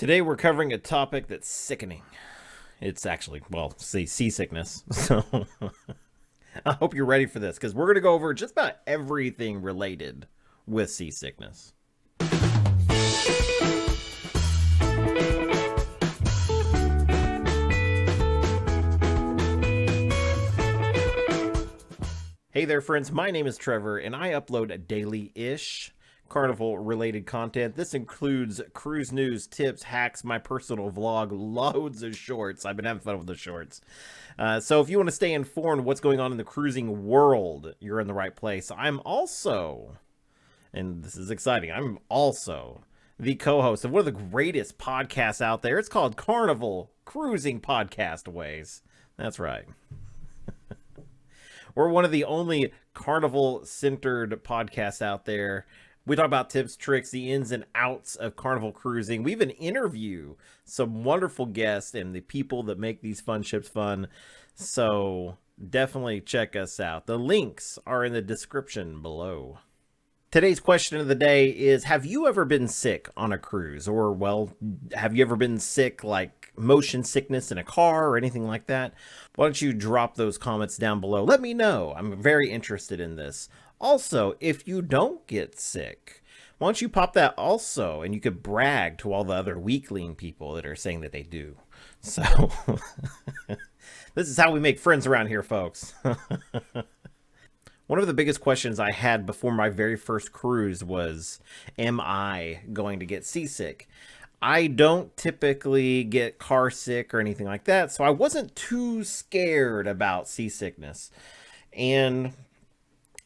Today we're covering a topic that's sickening. It's actually, well, say seasickness. So I hope you're ready for this because we're going to go over just about everything related with seasickness. Hey there, friends. My name is Trevor, and I upload daily-ish Carnival-related content. This includes cruise news, tips, hacks, my personal vlog, loads of shorts. I've been having fun with the shorts. So if you want to stay informed what's going on in the cruising world, you're in the right place. I'm also, and this is exciting, I'm also the co-host of one of the greatest podcasts out there. It's called Carnival Cruising Podcastaways. That's right. We're one of the only Carnival-centered podcasts out there. We talk about tips, tricks, the ins and outs of Carnival cruising. We even interview some wonderful guests and the people that make these fun ships fun. So definitely check us out. The links are in the description below. Today's question of the day is, have you ever been sick on a cruise? Or, well, have you ever been sick, like motion sickness in a car or anything like that? Why don't you drop those comments down below? Let me know. I'm very interested in this. Also, if you don't get sick, why don't you pop that also, and you could brag to all the other weakling people that are saying that they do. So, this is how we make friends around here, folks. One of the biggest questions I had before my very first cruise was, am I going to get seasick? I don't typically get car sick or anything like that, so I wasn't too scared about seasickness. And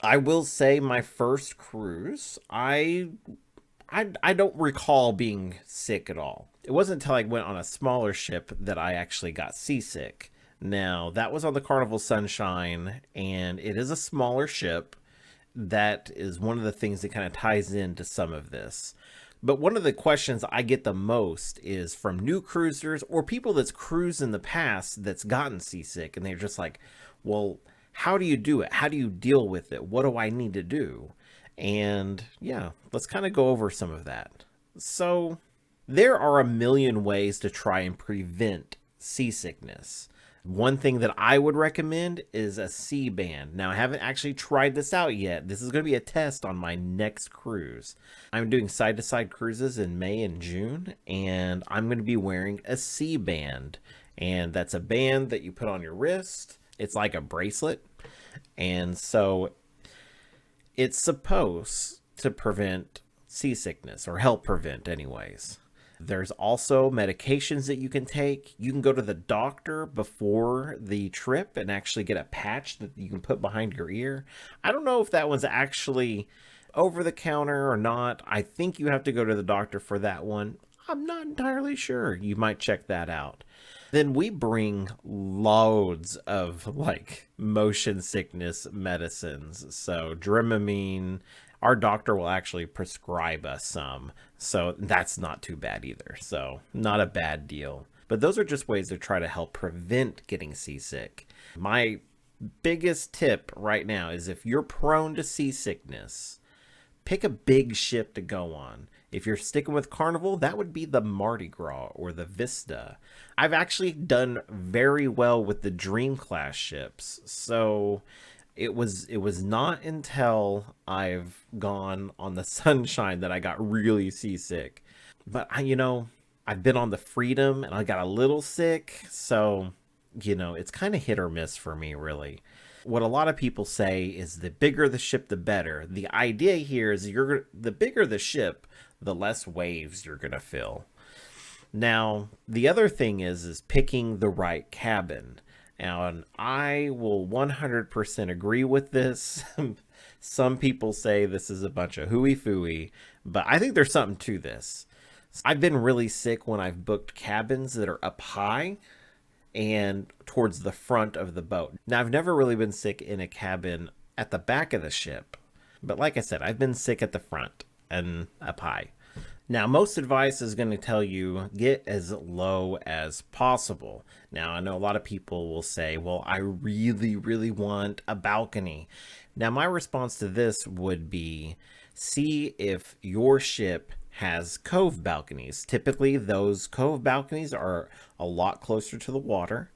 I will say my first cruise, I don't recall being sick at all. It wasn't until I went on a smaller ship that I actually got seasick. Now, that was on the Carnival Sunshine, and it is a smaller ship. That is one of the things that kind of ties into some of this. But one of the questions I get the most is from new cruisers or people that's cruised in the past that's gotten seasick, and they're just like, well, how do you do it? How do you deal with it? What do I need to do? And yeah, let's kind of go over some of that. So there are a million ways to try and prevent seasickness. One thing that I would recommend is a C-band. Now, I haven't actually tried this out yet. This is going to be a test on my next cruise. I'm doing side-to-side cruises in May and June, and I'm going to be wearing a C-band. And that's a band that you put on your wrist. It's like a bracelet. And so it's supposed to prevent seasickness, or help prevent anyways. There's also medications that you can take. You can go to the doctor before the trip and actually get a patch that you can put behind your ear. I don't know if that one's actually over the counter or not. I think you have to go to the doctor for that one. I'm not entirely sure. You might check that out. Then we bring loads of like motion sickness medicines. So Dramamine, our doctor will actually prescribe us some. So that's not too bad either. So not a bad deal. But those are just ways to try to help prevent getting seasick. My biggest tip right now is if you're prone to seasickness, pick a big ship to go on. If you're sticking with Carnival, that would be the Mardi Gras or the Vista. I've actually done very well with the Dream class ships. So it was not until I've gone on the Sunshine that I got really seasick. But I've been on the Freedom and I got a little sick. So, it's kind of hit or miss for me, really. What a lot of people say is the bigger the ship, the better. The idea here is the bigger the ship, the less waves you're going to fill. Now, the other thing is picking the right cabin. Now, and I will 100% agree with this. Some people say this is a bunch of hooey-fooey, but I think there's something to this. I've been really sick when I've booked cabins that are up high and towards the front of the boat. Now, I've never really been sick in a cabin at the back of the ship, but like I said, I've been sick at the front and up high. Now, most advice is going to tell you get as low as possible. Now, I know a lot of people will say, well, I really, really want a balcony. Now, my response to this would be see if your ship has cove balconies. Typically, those cove balconies are a lot closer to the water,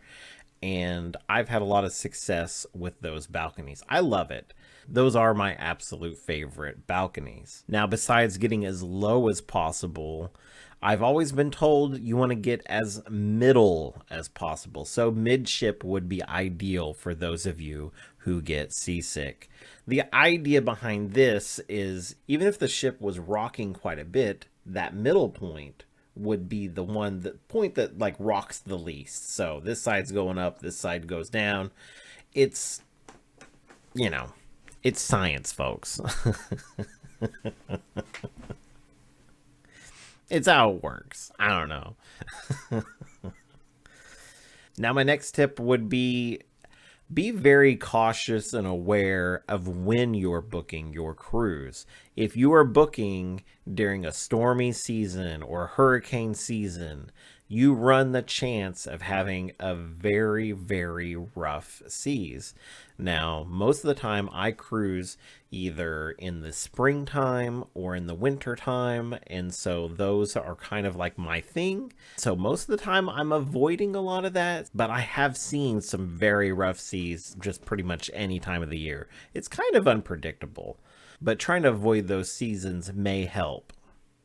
and I've had a lot of success with those balconies. I love it. Those are my absolute favorite balconies. Now, besides getting as low as possible, I've always been told you want to get as middle as possible. So midship would be ideal for those of you who get seasick. The idea behind this is even if the ship was rocking quite a bit, that middle point would be the point that like rocks the least. So this side's going up, this side goes down. It's, you know, it's science, folks. It's how it works. I don't know. Now, my next tip would be very cautious and aware of when you're booking your cruise. If you are booking during a stormy season or hurricane season, you run the chance of having a very, very rough seas. Now, most of the time I cruise either in the springtime or in the winter time, and so those are kind of like my thing. So most of the time I'm avoiding a lot of that, but I have seen some very rough seas just pretty much any time of the year. It's kind of unpredictable, but trying to avoid those seasons may help.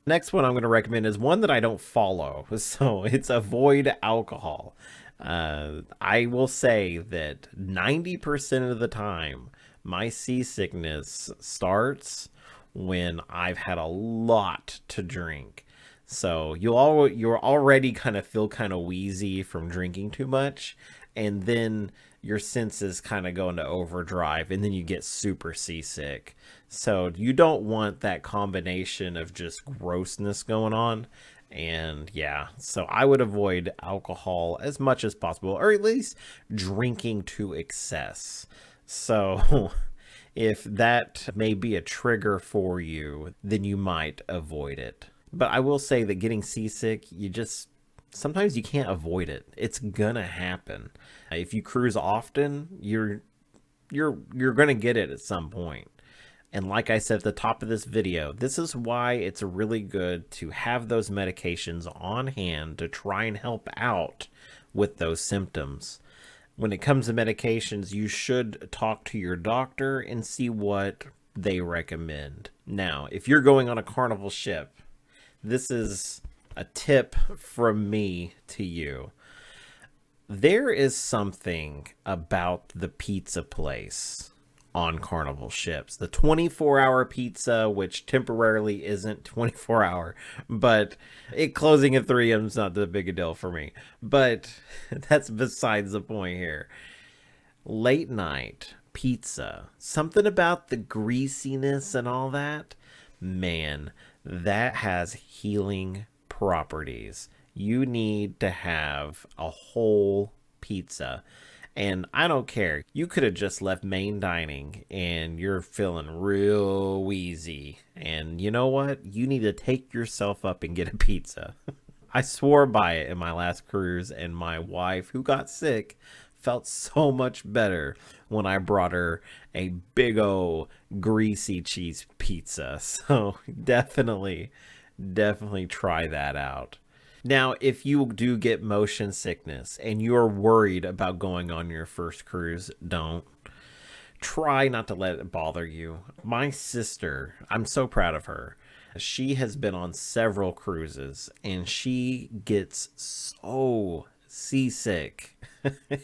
Next one I'm going to recommend is one that I don't follow, so it's avoid alcohol. I will say that 90% of the time, my seasickness starts when I've had a lot to drink. So you're already kind of feel kind of wheezy from drinking too much, and then your senses kind of go into overdrive, and then you get super seasick. So you don't want that combination of just grossness going on. And yeah, so I would avoid alcohol as much as possible, or at least drinking to excess. So if that may be a trigger for you, then you might avoid it. But I will say that getting seasick, sometimes you can't avoid it. It's gonna happen. If you cruise often, you're gonna get it at some point. And like I said at the top of this video, this is why it's really good to have those medications on hand to try and help out with those symptoms. When it comes to medications, you should talk to your doctor and see what they recommend. Now, if you're going on a Carnival ship, this is a tip from me to you. There is something about the pizza place on Carnival ships. The 24-hour pizza, which temporarily isn't 24-hour, but it closing at 3 a.m. is not that big a deal for me. But that's besides the point here. Late night pizza, something about the greasiness and all that, man, that has healing properties. You need to have a whole pizza. And I don't care. You could have just left main dining and you're feeling real wheezy. And you know what? You need to take yourself up and get a pizza. I swore by it in my last cruise, and my wife, who got sick, felt so much better when I brought her a big old greasy cheese pizza. So definitely try that out. Now, if you do get motion sickness and you're worried about going on your first cruise, don't. Try not to let it bother you. My sister, I'm so proud of her. She has been on several cruises and she gets so seasick.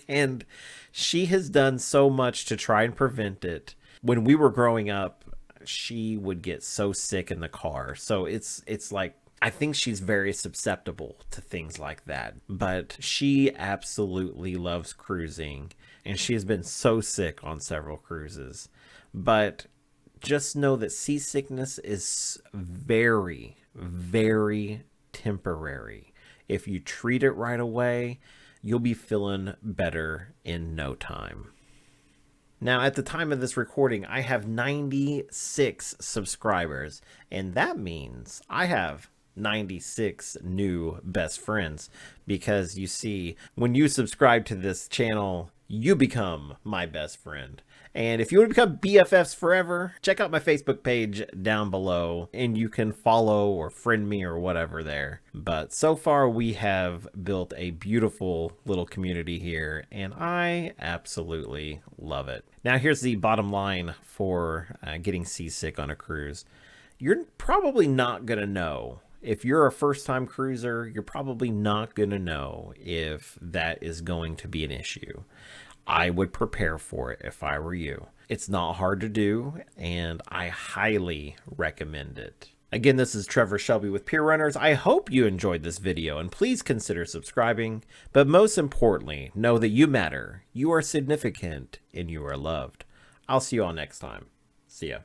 And she has done so much to try and prevent it. When we were growing up, she would get so sick in the car. So it's like, I think she's very susceptible to things like that, but she absolutely loves cruising, and she has been so sick on several cruises. But just know that seasickness is very, very temporary. If you treat it right away, you'll be feeling better in no time. Now, at the time of this recording, I have 96 subscribers, and that means I have 96 new best friends, because you see, when you subscribe to this channel, you become my best friend. And if you want to become BFFs forever, check out my Facebook page down below and you can follow or friend me or whatever there. But so far we have built a beautiful little community here and I absolutely love it. Now here's the bottom line for getting seasick on a cruise. You're probably not going to know. If you're a first-time cruiser, you're probably not going to know if that is going to be an issue. I would prepare for it if I were you. It's not hard to do, and I highly recommend it. Again, this is Trevor Shelby with Pier Runners. I hope you enjoyed this video, and please consider subscribing. But most importantly, know that you matter, you are significant, and you are loved. I'll see you all next time. See ya.